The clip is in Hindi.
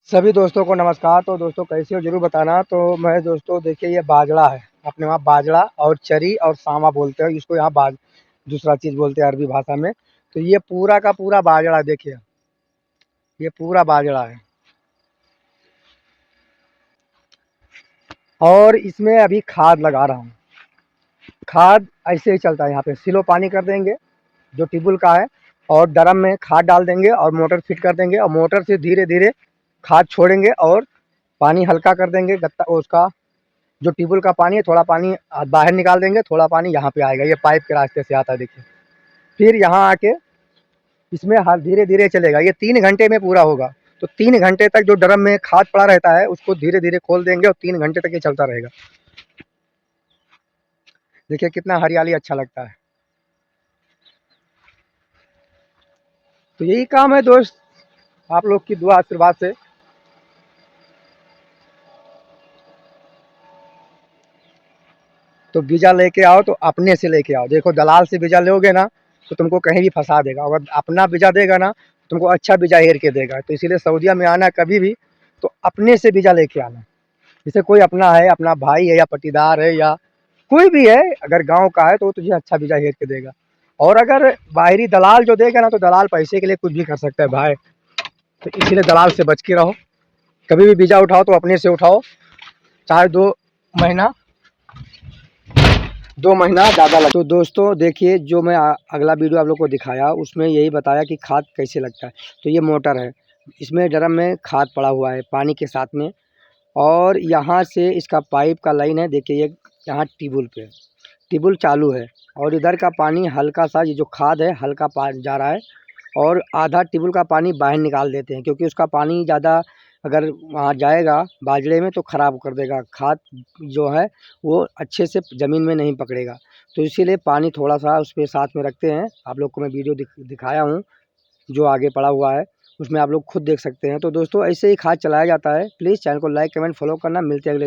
सभी दोस्तों को नमस्कार। तो दोस्तों कैसे हो ज़रूर बताना। तो मैं दोस्तों देखिए ये बाजरा है, अपने वहाँ बाजरा और चरी और सामा बोलते हैं इसको, यहाँ दूसरा चीज़ बोलते हैं अरबी भाषा में। तो ये पूरा का पूरा बाजरा देखिए, ये पूरा बाजरा है और इसमें अभी खाद लगा रहा हूँ। खाद ऐसे ही चलता है, यहाँ पे सिलो पानी कर देंगे जो टिबुल का है और ड्रम में खाद डाल देंगे और मोटर फिट कर देंगे और मोटर से धीरे धीरे खाद छोड़ेंगे और पानी हल्का कर देंगे। गत्ता उसका जो ट्यूबवेल का पानी है, थोड़ा पानी बाहर निकाल देंगे, थोड़ा पानी यहाँ पे आएगा, ये पाइप के रास्ते से आता है देखिए। फिर यहाँ आके इसमें हाथ धीरे धीरे चलेगा, ये 3 घंटे में पूरा होगा। तो 3 घंटे तक जो ड्रम में खाद पड़ा रहता है उसको धीरे धीरे खोल देंगे और 3 घंटे तक ये चलता रहेगा। देखिए कितना हरियाली अच्छा लगता है। तो यही काम है दोस्त, आप लोग की दुआ आशीर्वाद से। तो बीजा लेके आओ तो अपने से लेके आओ। देखो दलाल से बीजा लोगे ना तो तुमको कहीं भी फंसा देगा, अगर अपना बीजा देगा ना तुमको अच्छा बीजा हेर के देगा। तो इसीलिए सऊदीया में आना कभी भी तो अपने से बीजा लेके आना। जैसे कोई अपना है, अपना भाई है या पटीदार है या कोई भी है, अगर गांव का है तो वो तुझे अच्छा बीजा हेर के देगा। और अगर बाहरी दलाल जो देगा ना तो दलाल पैसे के लिए कुछ भी कर सकता है भाई। तो इसीलिए दलाल से बच के रहो। कभी भी बीजा उठाओ तो अपने से उठाओ, चाहे 2 महीना 2 महीना ज़्यादा लग। तो दोस्तों देखिए जो मैं अगला वीडियो आप लोग को दिखाया उसमें यही बताया कि खाद कैसे लगता है। तो ये मोटर है, इसमें ड्रम में खाद पड़ा हुआ है पानी के साथ में, और यहाँ से इसका पाइप का लाइन है। देखिए ये यहाँ टिबुल पे टिबुल चालू है और इधर का पानी हल्का सा, ये जो खाद है हल्का जा रहा है और आधा टिबुल का पानी बाहर निकाल देते हैं, क्योंकि उसका पानी ज़्यादा अगर वहाँ जाएगा बाजरे में तो ख़राब कर देगा, खाद जो है वो अच्छे से ज़मीन में नहीं पकड़ेगा। तो इसीलिए पानी थोड़ा सा उसके साथ में रखते हैं। आप लोग को मैं वीडियो दिखाया हूँ जो आगे पड़ा हुआ है, उसमें आप लोग खुद देख सकते हैं। तो दोस्तों ऐसे ही खाद चलाया जाता है। प्लीज़ चैनल को लाइक कमेंट फॉलो करना। मिलते हैं अगले